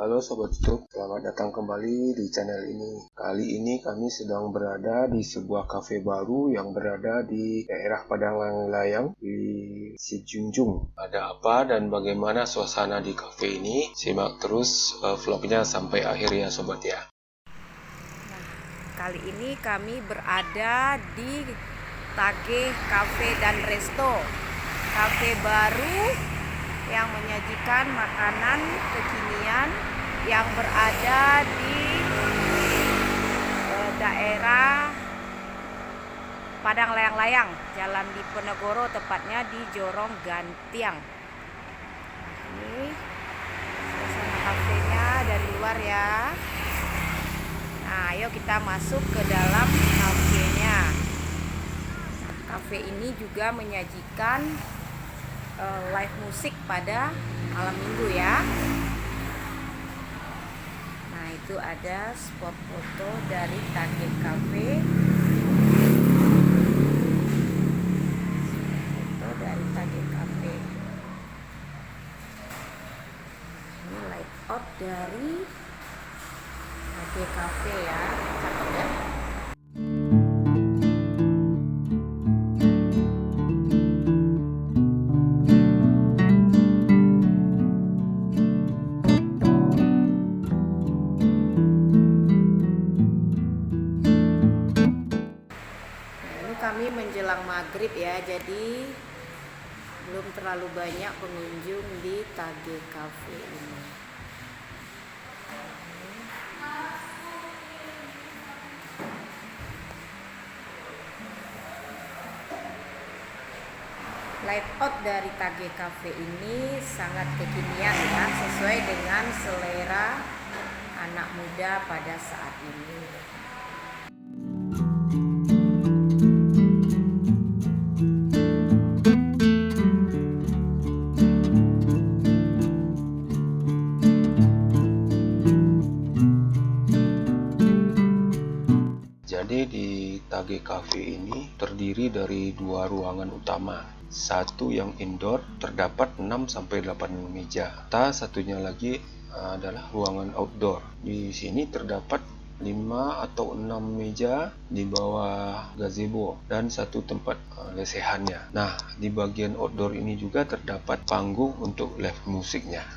Halo Sobat YouTube, selamat datang kembali di channel ini. Kali ini kami sedang berada di sebuah kafe baru yang berada di daerah Padang Layang di Sijunjung. Ada apa dan bagaimana suasana di kafe ini? Simak terus vlognya sampai akhir ya Sobat ya. Kali ini kami berada di Tage Cafe dan Resto, kafe baru yang menyajikan makanan kekinian yang berada di daerah Padang Layang-Layang, Jalan Diponegoro, tepatnya di Jorong Gantiang. Ini suasana kafenya dari luar ya. Nah, ayo kita masuk ke dalam kafenya. Kafe ini juga menyajikan live musik pada malam minggu ya. Nah, itu ada spot foto dari Tage Cafe. Foto dari Tage Cafe. Ini light out dari Tage Cafe ya. Cakep ya. Kami menjelang maghrib ya, jadi belum terlalu banyak pengunjung di Tage Cafe ini. Layout dari Tage Cafe ini sangat kekinian ya, sesuai dengan selera anak muda pada saat ini. Jadi di Tage Cafe ini terdiri dari dua ruangan utama. Satu yang indoor terdapat 6-8 meja. Satunya lagi adalah ruangan outdoor. Di sini terdapat 5 atau 6 meja di bawah gazebo dan satu tempat lesehannya. Nah, di bagian outdoor ini juga terdapat panggung untuk live musiknya.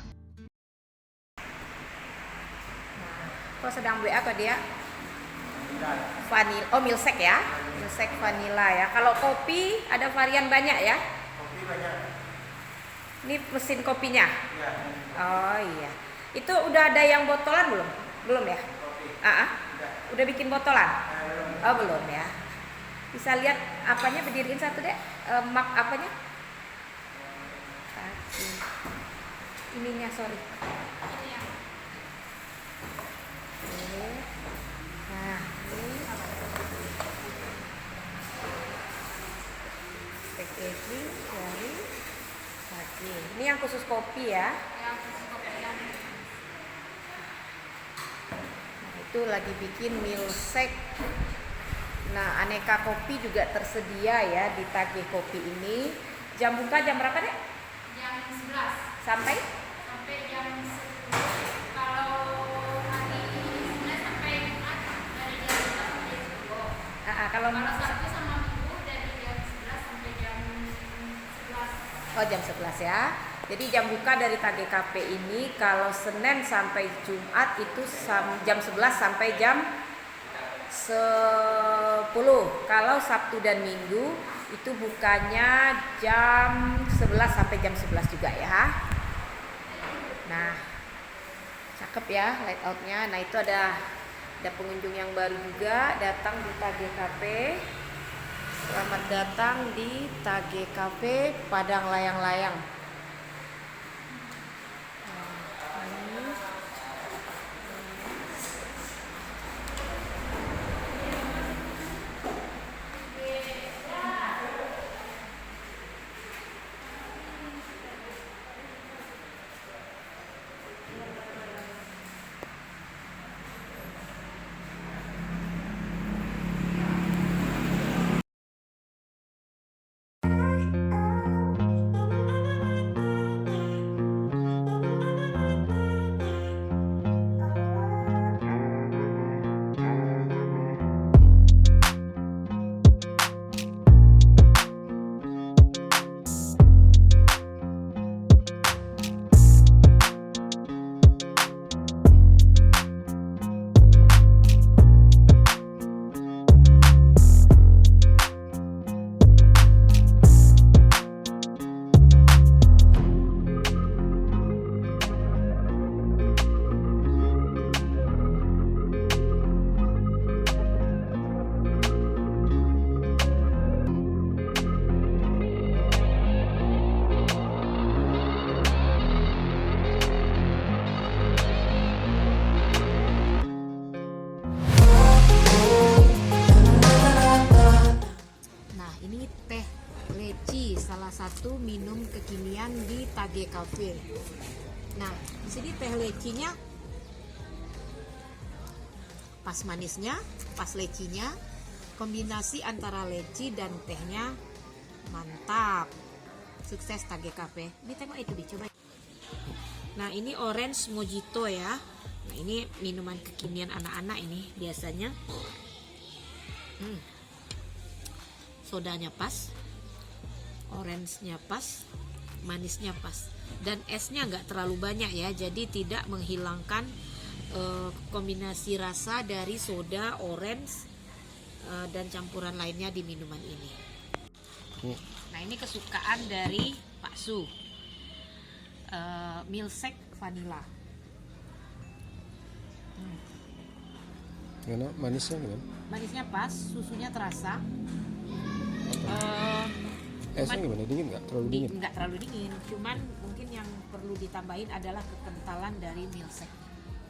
Kok sedang WA kok dia? Vanilla, milkshake ya, milkshake vanilla ya. Kalau kopi ada varian banyak ya. Kopi banyak. Ini mesin kopinya. Ya. Oh iya. Itu udah ada yang botolan belum? Belum ya? Kopi. Udah bikin botolan? Belum. Oh belum ya. Bisa lihat apanya, berdiriin satu deh. Mak apanya? Ininya sorry. Nah, ini packaging dari Tage. Ini yang khusus kopi ya. Nah, itu lagi bikin milkshake. Nah, aneka kopi juga tersedia ya di Tage Kopi ini. Jam buka jam berapa deh? Jam 11 Sampai jam 10. Kalau hari Senin sampai Jumat dari jam 11 sampai jam 10. kalau Sabtu sama Minggu dari jam 11 sampai jam 11. jam 11 ya. Jadi jam buka dari Tage Cafe ini kalau Senin sampai Jumat itu jam 11 sampai jam 10. Kalau Sabtu dan Minggu itu bukanya jam 11 sampai jam 11 juga ya. Nah, cakep ya layoutnya. Nah, itu ada pengunjung yang baru juga datang di Tage Cafe. Selamat datang di Tage Cafe Padang Layang-Layang. pesanan di Tage Cafe. Nah, di sini teh lecinya pas manisnya, pas lecinya, kombinasi antara leci dan tehnya mantap. Sukses Tage Cafe. Ini tengok itu dicoba. Nah, ini orange mojito ya. Nah, ini minuman kekinian anak-anak ini biasanya. Sodanya pas, orange-nya pas, manisnya pas, dan esnya nggak terlalu banyak ya, jadi tidak menghilangkan kombinasi rasa dari soda, orange, dan campuran lainnya di minuman ini. Nah, ini kesukaan dari Pak Su, milkshake vanilla. Gimana manisnya gimana? Manisnya pas, susunya terasa. Esnya gimana, dingin nggak? Terlalu dingin? Nggak terlalu dingin, cuman mungkin yang perlu ditambahin adalah kekentalan dari milkshake.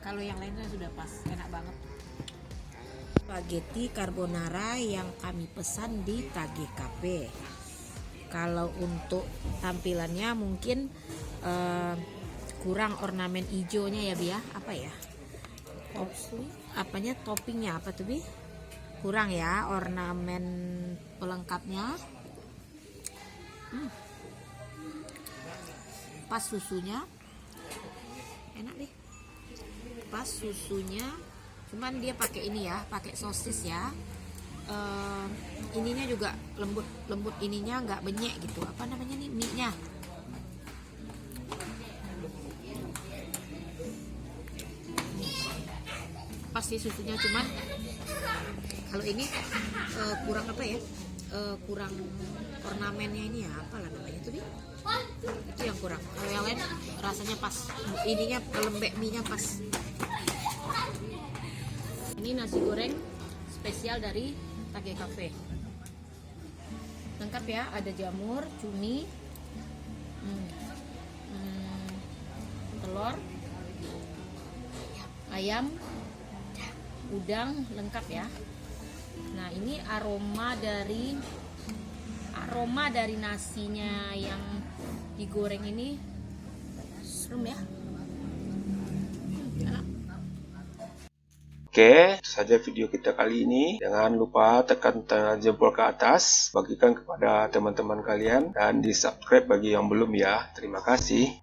Kalau yang lainnya sudah pas, enak banget. Spaghetti carbonara yang kami pesan di Tage Cafe. Kalau untuk tampilannya mungkin kurang ornamen hijaunya ya Bi ya, apa ya? Apanya toppingnya apa tuh Bi? Kurang ya ornamen pelengkapnya. Pas susunya, enak deh. Pas susunya, cuman dia pakai ini ya, pakai sosis ya. Ininya juga lembut ininya, nggak benyek gitu. Apa namanya nih, mie-nya? Pasti susunya, cuman kalau ini kurang apa ya, kurang ornamennya ini ya, apalah namanya tuh Bi? Itu yang kurang. Kalau yang lain rasanya pas, ininya lembek, mie nya pas. Ini nasi goreng spesial dari Tage Cafe, lengkap ya, ada jamur, cumi, telur, ayam, udang, lengkap ya. Nah, ini aroma dari nasinya yang digoreng ini serem ya. Oke, itu saja video kita kali ini. Jangan lupa tekan jempol ke atas, bagikan kepada teman-teman kalian, dan di subscribe bagi yang belum ya. Terima kasih.